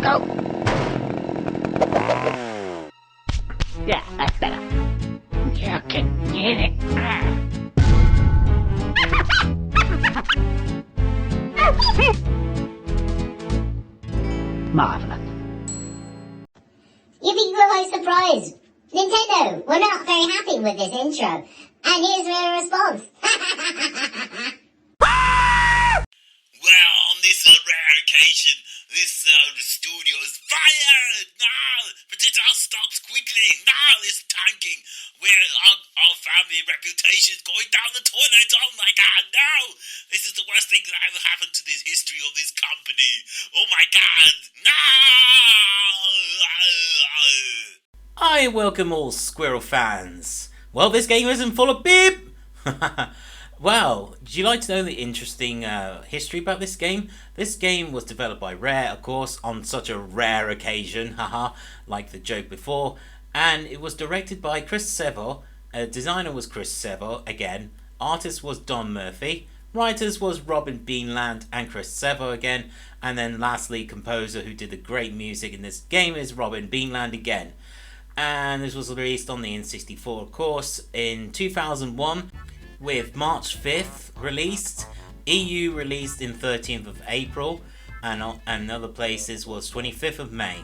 go. Yeah, that's better. You can get it. Marvelous. You'd be quite surprised. Nintendo, we're not very happy with this intro. And here's their response. Well, on this rare occasion, this studio is fired! Now, protect our stocks quickly! Now, it's tanking! Our family reputation is going down the toilet! Oh my god, no! This is the worst thing that ever happened to the history of this company! Oh my god, no! I welcome all Squirrel fans. Well, this game isn't full of beep! Well, do you like to know the interesting history about this game? This game was developed by Rare, of course, on such a rare occasion, haha, like the joke before, and it was directed by Chris Seville. Designer was Chris Seville, again. Artist was Don Murphy. Writers was Robin Beanland and Chris Seville again. And then lastly, composer who did the great music in this game is Robin Beanland again. And this was released on the N64, of course, in 2001. With March 5th released, EU released in 13th of April, and other places was 25th of May.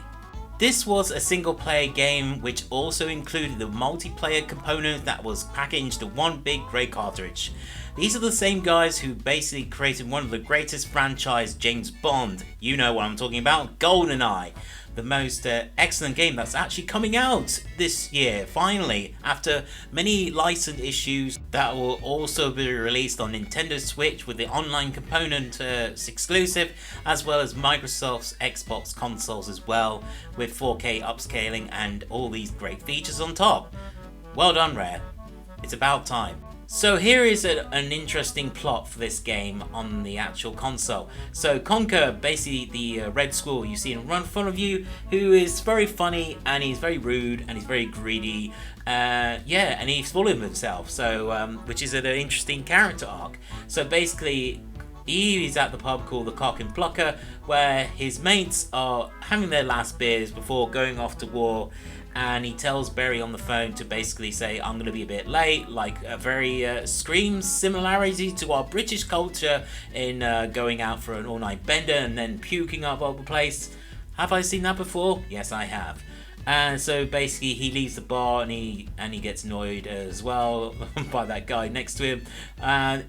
This was a single player game which also included the multiplayer component that was packaged in one big grey cartridge. These are the same guys who basically created one of the greatest franchise, James Bond. You know what I'm talking about, GoldenEye. The most excellent game that's actually coming out this year, finally, after many license issues that will also be released on Nintendo Switch with the online component exclusive, as well as Microsoft's Xbox consoles as well, with 4K upscaling and all these great features on top. Well done, Rare. It's about time. So here is an interesting plot for this game on the actual console. So Conker, basically the red squirrel you see in front of you, who is very funny and he's very rude and he's very greedy. Yeah, and he's full of himself. So which is an interesting character arc. So basically, he is at the pub called the Cock and Plucker, where his mates are having their last beers before going off to war. And he tells Barry on the phone to basically say, I'm going to be a bit late, like a very screams similarity to our British culture in going out for an all-night bender and then puking up all the place. Have I seen that before? Yes, I have. And so basically he leaves the bar and he gets annoyed as well by that guy next to him.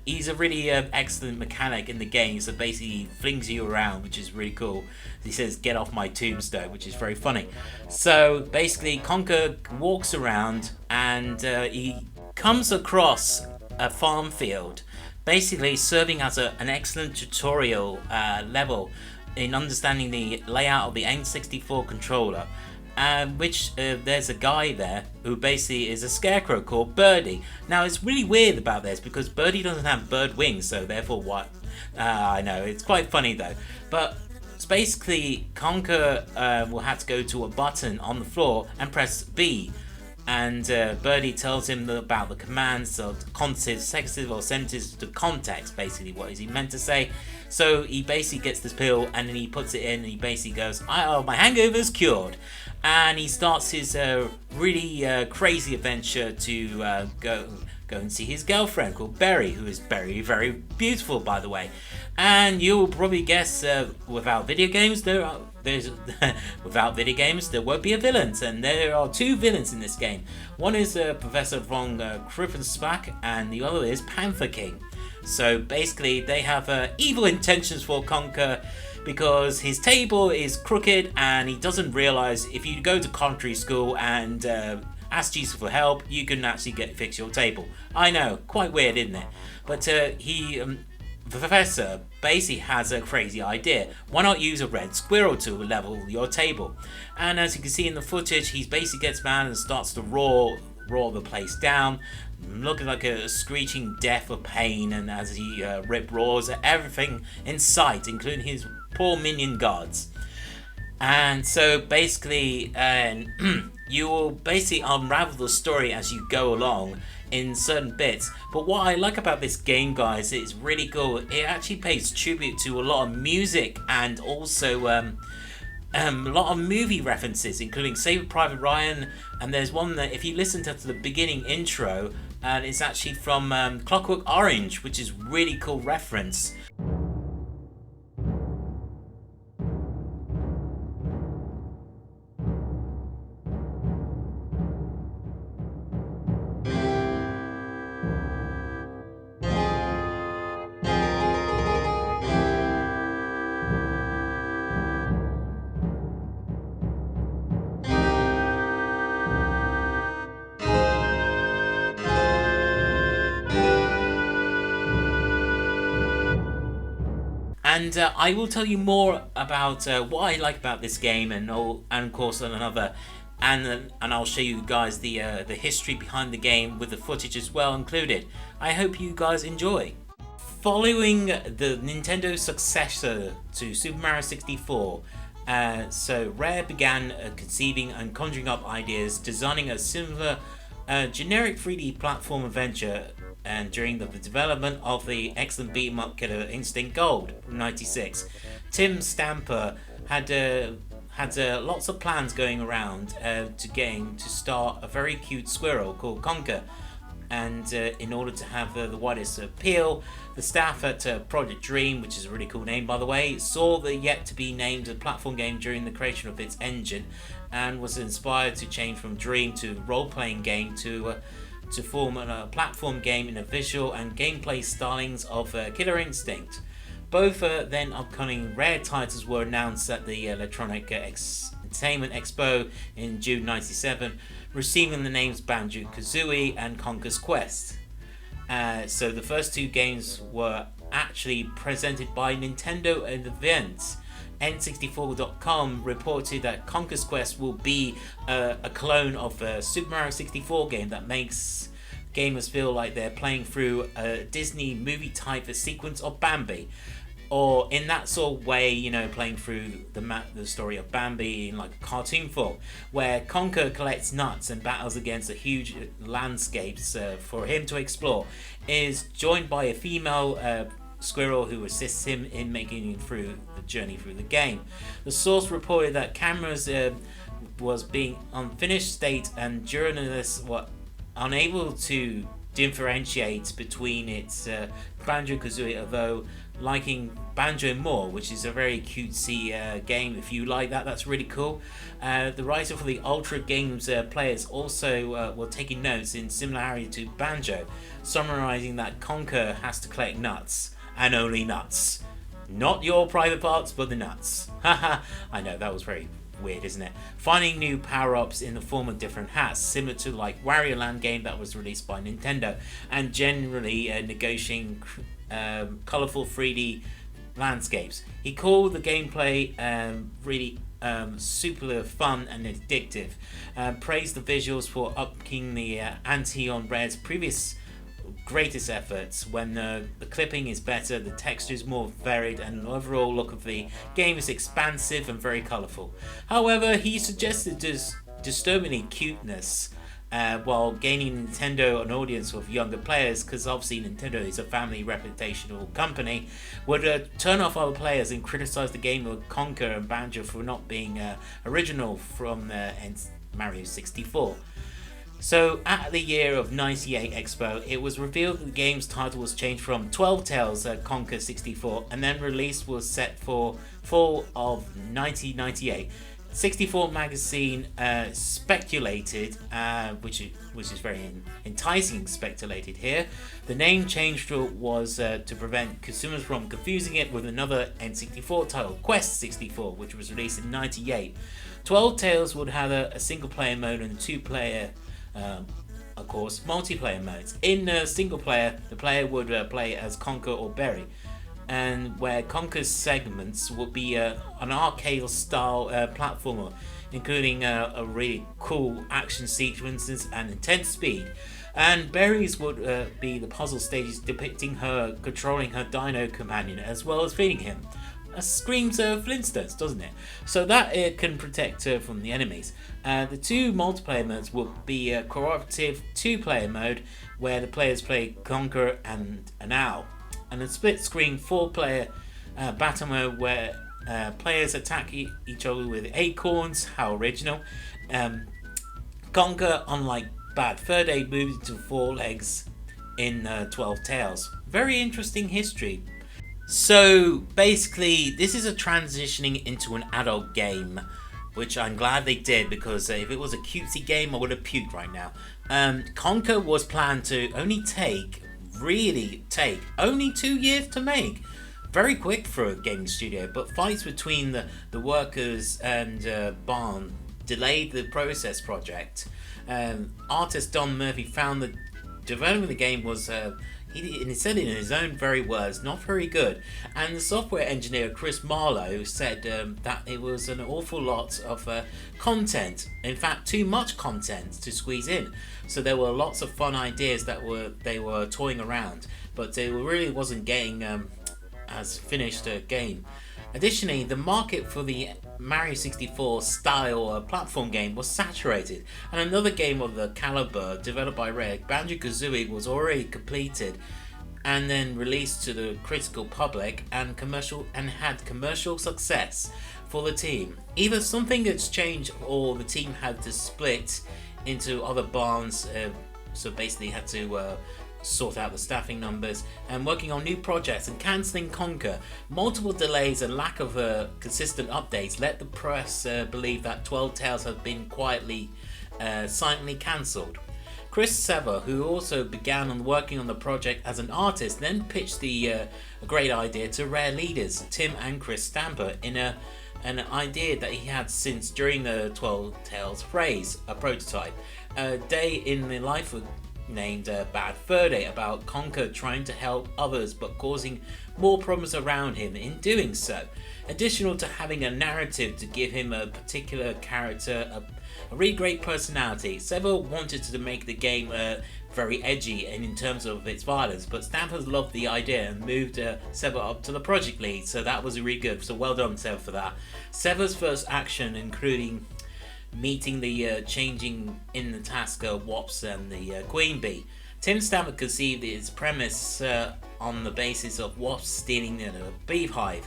He's a really excellent mechanic in the game, so basically he flings you around, which is really cool. He says, get off my tombstone, which is very funny. So basically Conker walks around and he comes across a farm field, basically serving as an excellent tutorial level in understanding the layout of the N64 controller. Which there's a guy there who basically is a scarecrow called Birdie. Now it's really weird about this because Birdie doesn't have bird wings, so therefore what? I know, it's quite funny though. But it's basically Conker will have to go to a button on the floor and press B. And Birdie tells him about the commands of consive, sexive or sensitive to context, basically what is he meant to say. So he basically gets this pill and then he puts it in and he basically goes, oh, my hangover's cured. And he starts his really crazy adventure to go and see his girlfriend called Berry, who is very, very beautiful, by the way. And you'll probably guess, without video games, there won't be a villain, and there are two villains in this game. One is Professor von Krippenspack, and the other is Panther King. So basically, they have evil intentions for Conker, because his table is crooked and he doesn't realize if you go to country school and ask Jesus for help, you can actually fix your table. I know, quite weird, isn't it? But the professor basically has a crazy idea. Why not use a red squirrel to level your table? And as you can see in the footage, he basically gets mad and starts to roar the place down, looking like a screeching death of pain, and as he roars at everything in sight, including his poor minion guards. And so basically you will basically unravel the story as you go along in certain bits. But what I like about this game, guys, it's really cool. It actually pays tribute to a lot of music and also a lot of movie references, including Saving Private Ryan, and there's one that if you listen to the beginning intro, and it's actually from Clockwork Orange, which is really cool reference. And I will tell you more about what I like about this game, and of course another, and I'll show you guys the history behind the game with the footage as well included. I hope you guys enjoy. Following the Nintendo successor to Super Mario 64, so Rare began conceiving and conjuring up ideas, designing a similar generic 3D platform adventure. And during the development of the excellent beat-em-up Killer Instinct Gold from '96, Tim Stamper had lots of plans going around to start a very cute squirrel called Conker. And in order to have the widest appeal, the staff at Project Dream, which is a really cool name by the way, saw the yet-to-be-named platform game during the creation of its engine, and was inspired to change from Dream to role-playing game to form a platform game in the visual and gameplay stylings of Killer Instinct. Both then upcoming Rare titles were announced at the Electronic Entertainment Expo in June '97, receiving the names Banjo-Kazooie and Conker's Quest. So the first two games were actually presented by Nintendo at the event. N64.com reported that Conker's Quest will be a clone of a Super Mario 64 game that makes gamers feel like they're playing through a Disney movie type sequence of Bambi, or in that sort of way, you know, playing through the story of Bambi in like a cartoon form, where Conker collects nuts and battles against a huge landscapes for him to explore, is joined by a female squirrel who assists him in making it through the journey through the game. The source reported that cameras was being unfinished state, and journalists were unable to differentiate between its Banjo-Kazooie, although liking Banjo more, which is a very cutesy game. If you like that, that's really cool. The writer for the Ultra Games players also were taking notes in similarity to Banjo, summarizing that Conker has to collect nuts, and only nuts. Not your private parts, but the nuts. Haha, I know, that was very weird, isn't it? Finding new power-ups in the form of different hats, similar to like Wario Land game that was released by Nintendo, and generally negotiating colourful 3D landscapes. He called the gameplay really super fun and addictive. Praised the visuals for upping the ante on Rare's previous greatest efforts. When the clipping is better, the texture is more varied, and the overall look of the game is expansive and very colourful. However, he suggested disturbingly cuteness while gaining Nintendo an audience of younger players, because obviously Nintendo is a family reputational company, would turn off other players and criticise the game of Conker and Banjo for not being original from Mario 64. So at the year of '98 Expo, it was revealed that the game's title was changed from 12 Tales Conker 64, and then release was set for fall of 1998. 64 magazine speculated, which is very enticing, speculated here. The name change was to prevent consumers from confusing it with another N64 title, Quest 64, which was released in '98. 12 Tales would have a single player mode and two-player of course, multiplayer modes. In single player, the player would play as Conker or Berry, and where Conker's segments would be an arcade-style platformer, including a really cool action sequences and intense speed. And Berry's would be the puzzle stages depicting her controlling her dino companion as well as feeding him. Screams Flintstones, doesn't it? So that it can protect her from the enemies. The two multiplayer modes will be a cooperative two-player mode where the players play Conker and an owl, and a split-screen four-player battle mode where Players attack each other with acorns. How original. Conker, unlike Bad Fur Day, moves into 4 legs in 12 Tales. Very interesting history. So basically, this is a transitioning into an adult game, which I'm glad they did, because if it was a cutesy game, I would have puked right now. Conker was planned to only take only 2 years to make. Very quick for a gaming studio, but fights between the workers and Barn delayed the process project. Artist Don Murphy found that developing the game was, he said it in his own very words, not very good. And the software engineer Chris Marlowe said that it was an awful lot of content. In fact, too much content to squeeze in. So there were lots of fun ideas that they were toying around, but it really wasn't getting as finished a game. Additionally, the market for the Mario 64 style platform game was saturated, and another game of the caliber developed by Rare, Banjo-Kazooie, was already completed and then released to the critical public and had commercial success for the team. Either something that's changed or the team had to split into other barns, so basically had to sort out the staffing numbers and working on new projects and cancelling Conker. Multiple delays and lack of consistent updates let the press believe that 12 Tales had been silently cancelled. Chris Sever, who also began on working on the project as an artist, then pitched a great idea to Rare leaders Tim and Chris Stamper in an idea that he had since during the 12 Tales phrase, a prototype. A day in the life of named Bad Fur Day, about Conker trying to help others but causing more problems around him in doing so. Additional to having a narrative to give him a particular character, a really great personality. Several wanted to make the game very edgy and in terms of its violence, but Stampers loved the idea and moved Sever up to the project lead, so that was really good. So well done, Sever, for that. Sever's first action, including meeting the changing in the task Wops and the Queen Bee. Tim Stamper conceived his premise on the basis of Wops stealing a beehive,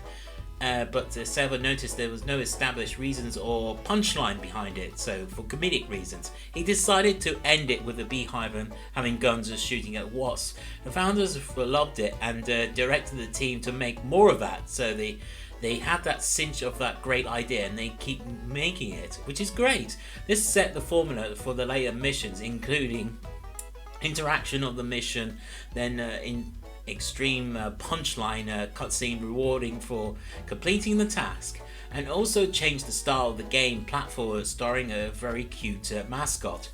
but Sever noticed there was no established reasons or punchline behind it, so for comedic reasons, he decided to end it with a beehive and having guns and shooting at wasps. The founders loved it and directed the team to make more of that, so they had that cinch of that great idea and they keep making it, which is great. This set the formula for the later missions, including interaction of the mission, then in extreme punchline cutscene rewarding for completing the task, and also changed the style of the game platform, starring a very cute mascot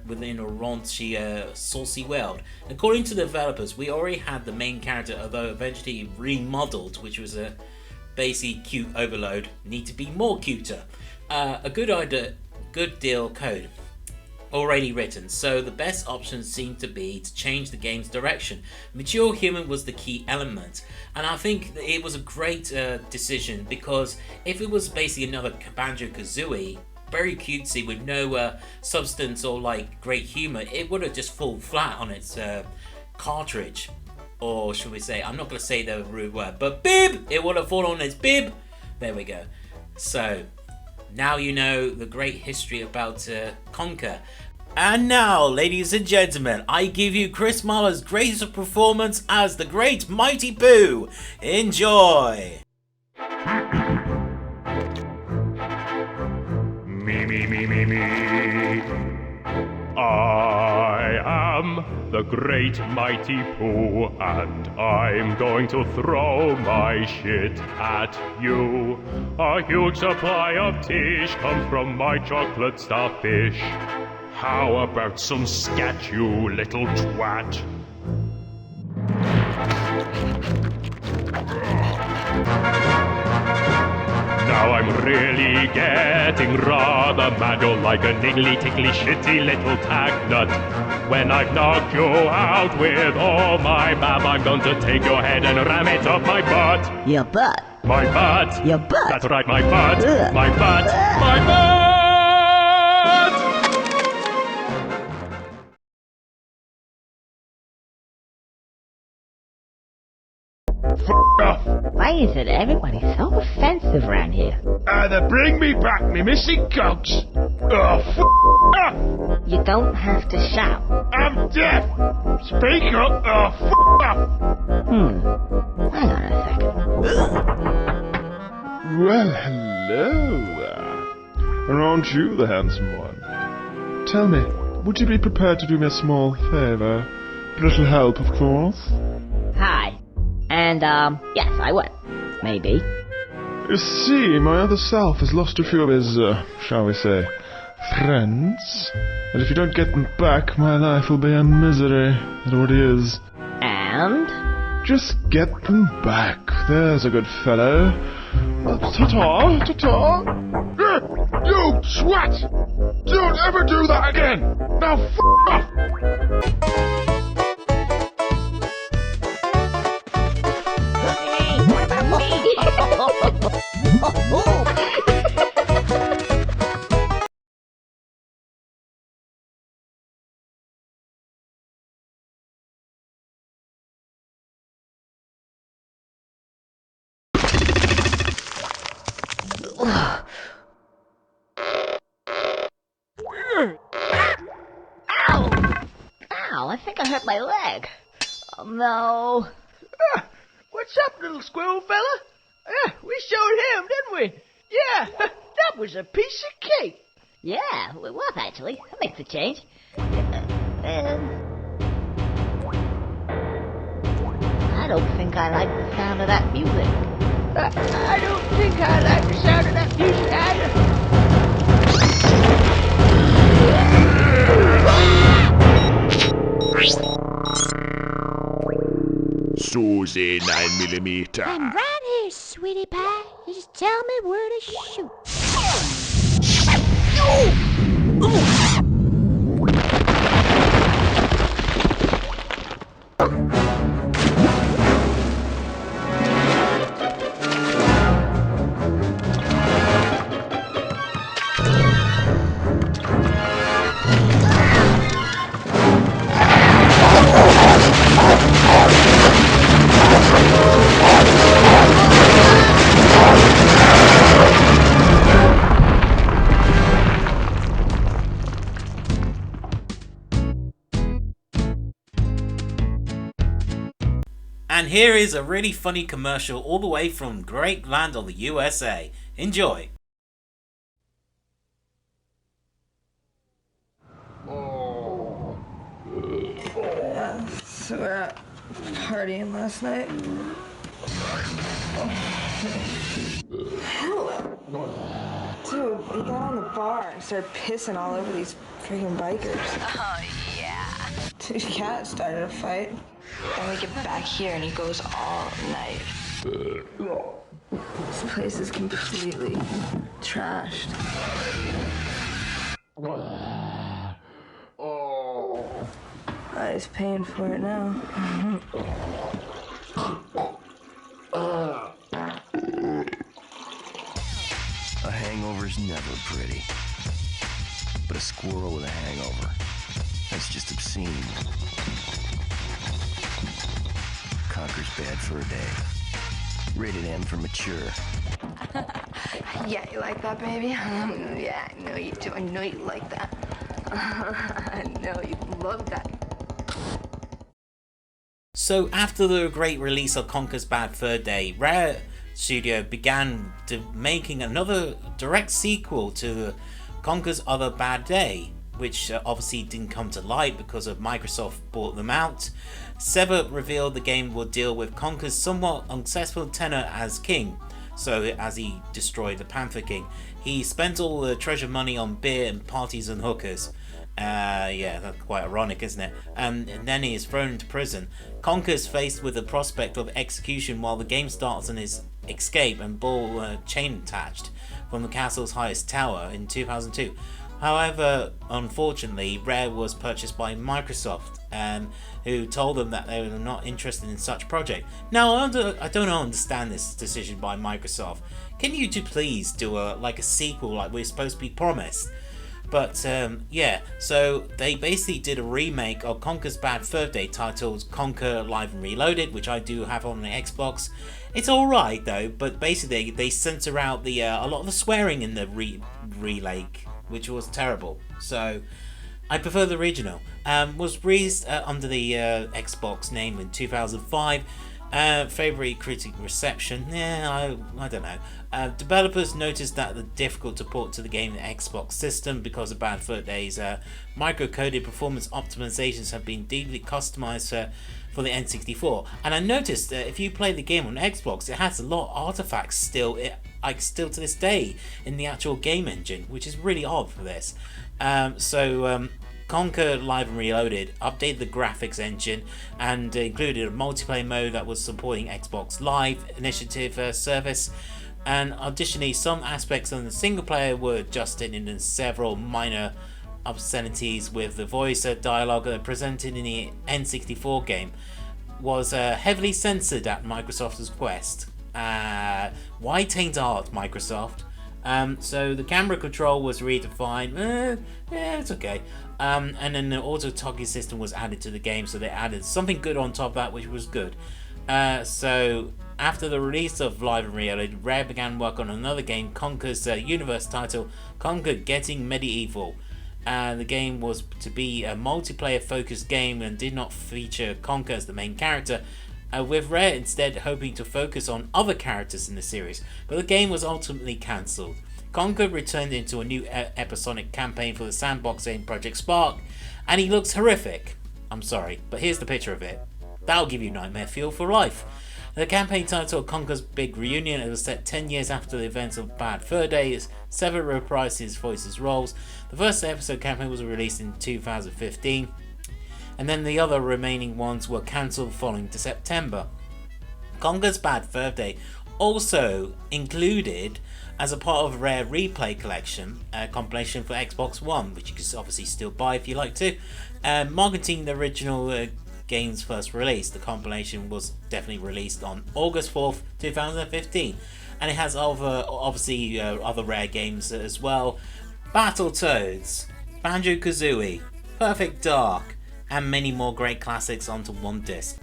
within a raunchy, saucy world. According to the developers, we already had the main character, although eventually remodeled, which was a basically cute overload, need to be more cuter. A good deal code already written, so the best option seemed to be to change the game's direction. Mature humour was the key element, and I think it was a great decision, because if it was basically another Banjo-Kazooie, very cutesy with no substance or like great humour, it would have just fallen flat on its cartridge. Or should we say, I'm not going to say the rude word, but bib! It would have fallen on its bib! There we go. So, now you know the great history about Conker. And now, ladies and gentlemen, I give you Chris Marlowe's greatest performance as the Great Mighty Pooh. Enjoy! Me. I am the Great Mighty Pooh, and I'm going to throw my shit at you. A huge supply of tish comes from my chocolate starfish. How about some scat, you little twat? Now I'm really getting rather mad. You're like a niggly, tickly, shitty little tag nut. When I've knocked you out with all my bab, I'm going to take your head and ram it up my butt. Your butt. My butt. Your butt. That's right, my butt. Ugh. My butt. My butt. off. Why is it everybody so offensive around here? Either bring me back me missing cogs, or off. You don't have to shout. I'm deaf. Speak up or off. Hang on a second. Well, hello there. Aren't you the handsome one? Tell me, would you be prepared to do me a small favor? A little help, of course. Hi. And, yes, I would. Maybe. You see, my other self has lost a few of his, shall we say, friends. And if you don't get them back, my life will be a misery. It already is. And? Just get them back. There's a good fellow. Ta-ta, ta-ta. You twat! Don't ever do that again! Now off! What about me? Ow, I think I hurt my leg. Oh no. What's up, little squirrel fella? We showed him, didn't we? Yeah, that was a piece of cake. Yeah, it was actually. That makes a change. I don't think I like the sound of that music. I don't think I like the sound of that music either. Susie 9mm. I'm right here, sweetie pie. You just tell me where to shoot. And here is a really funny commercial all the way from great land of the USA. Enjoy. So we're out partying last night. Dude, we got on the bar and started pissing all over these freaking bikers. Oh, yeah. Dude, Cat started a fight. And we get back here and he goes all night. This place is completely trashed. He's paying for it now. A hangover's never pretty. But a squirrel with a hangover, that's just obscene. Conker's Bad Fur Day. Rated M for mature. Yeah, you like that, baby? Yeah, I know you do. I know you like that. I know you love that. So after the great release of Conker's Bad Fur Day, Rare Studio began making another direct sequel to the Conker's Other Bad Day, which obviously didn't come to light because of Microsoft bought them out. Sever revealed the game would deal with Conker's somewhat unsuccessful tenure as king, so as he destroyed the Panther King. He spent all the treasure money on beer and parties and hookers. Yeah, that's quite ironic, isn't it? And then he is thrown into prison. Conker is faced with the prospect of execution while the game starts on his escape and ball chain attached from the castle's highest tower in 2002. However, unfortunately, Rare was purchased by Microsoft, who told them that they were not interested in such project. Now, I don't understand this decision by Microsoft. Can you two please do a sequel like we're supposed to be promised? But yeah, so they basically did a remake of Conker's Bad Fur Day titled Conker Live and Reloaded, which I do have on the Xbox. It's alright though, but basically they censor out the a lot of the swearing in the remake, which was terrible. So I prefer the original. Was released under the Xbox name in 2005. Favorite critic reception? Yeah, I don't know. Developers noticed that the difficult to port to the game in the Xbox system because of Bad Fur Day's micro-coded performance optimizations have been deeply customized for the N64. And I noticed that if you play the game on Xbox, it has a lot of artifacts still to this day in the actual game engine, which is really odd for this. Conker Live and Reloaded updated the graphics engine and included a multiplayer mode that was supporting Xbox Live Initiative service, and additionally some aspects of the single player were adjusted in several minor obscenities, with the voice dialogue presented in the N64 game was heavily censored at Microsoft's request. Why taint art, Microsoft? So the camera control was redefined. It's okay. And then the auto talkie system was added to the game, so they added something good on top of that, which was good. So after the release of Live and Reloaded, Rare began work on another game, Conker's universe title, Conker Getting Medieval. The game was to be a multiplayer focused game and did not feature Conker as the main character, with Rare instead hoping to focus on other characters in the series, but the game was ultimately cancelled. Conker returned into a new episodic campaign for the sandbox game Project Spark, and he looks horrific. I'm sorry, but here's the picture of it. That'll give you nightmare fuel for life. The campaign title Conker's Big Reunion, it was set 10 years after the events of Bad Fur Day. Seven reprised his voices roles. The first episode campaign was released in 2015, and then the other remaining ones were cancelled following to September. Conker's Bad Fur Day also included, as a part of a Rare Replay collection, a compilation for Xbox One, which you can obviously still buy if you like to, marketing the original game's first release. The compilation was definitely released on August 4th, 2015, and it has other Rare games as well. Battletoads, Banjo-Kazooie, Perfect Dark, and many more great classics onto one disc.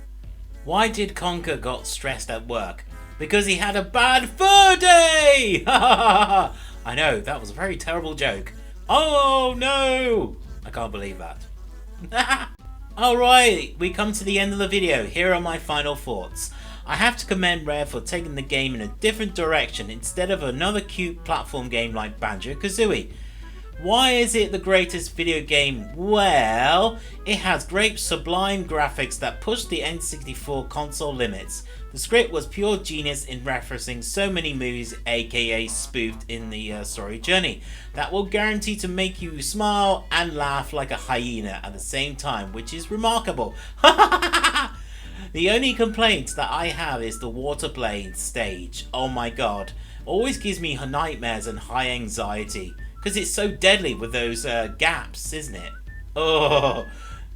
Why did Conker got stressed at work? Because he had a bad fur day! I know, that was a very terrible joke. Oh no! I can't believe that. Alright, we come to the end of the video. Here are my final thoughts. I have to commend Rare for taking the game in a different direction instead of another cute platform game like Banjo-Kazooie. Why is it the greatest video game? Well, it has great sublime graphics that push the N64 console limits. The script was pure genius in referencing so many movies, aka spoofed in the story journey, that will guarantee to make you smile and laugh like a hyena at the same time, which is remarkable. The only complaint that I have is the water playing stage. Oh my god, always gives me nightmares and high anxiety. Because it's so deadly with those gaps, isn't it? Oh,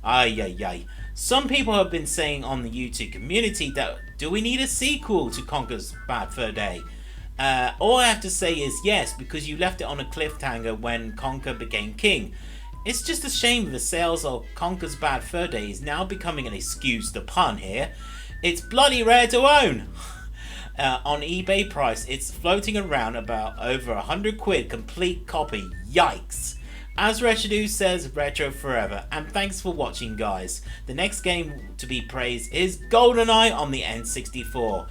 ay. Some people have been saying on the YouTube community that, do we need a sequel to Conker's Bad Fur Day? All I have to say is yes, because you left it on a cliffhanger when Conker became king. It's just a shame the sales of Conker's Bad Fur Day is now becoming an excuse the pun here. It's bloody rare to own. On eBay price, it's floating around about over 100 quid complete copy. Yikes! As Retrodude says, retro forever. And thanks for watching, guys. The next game to be praised is GoldenEye on the N64.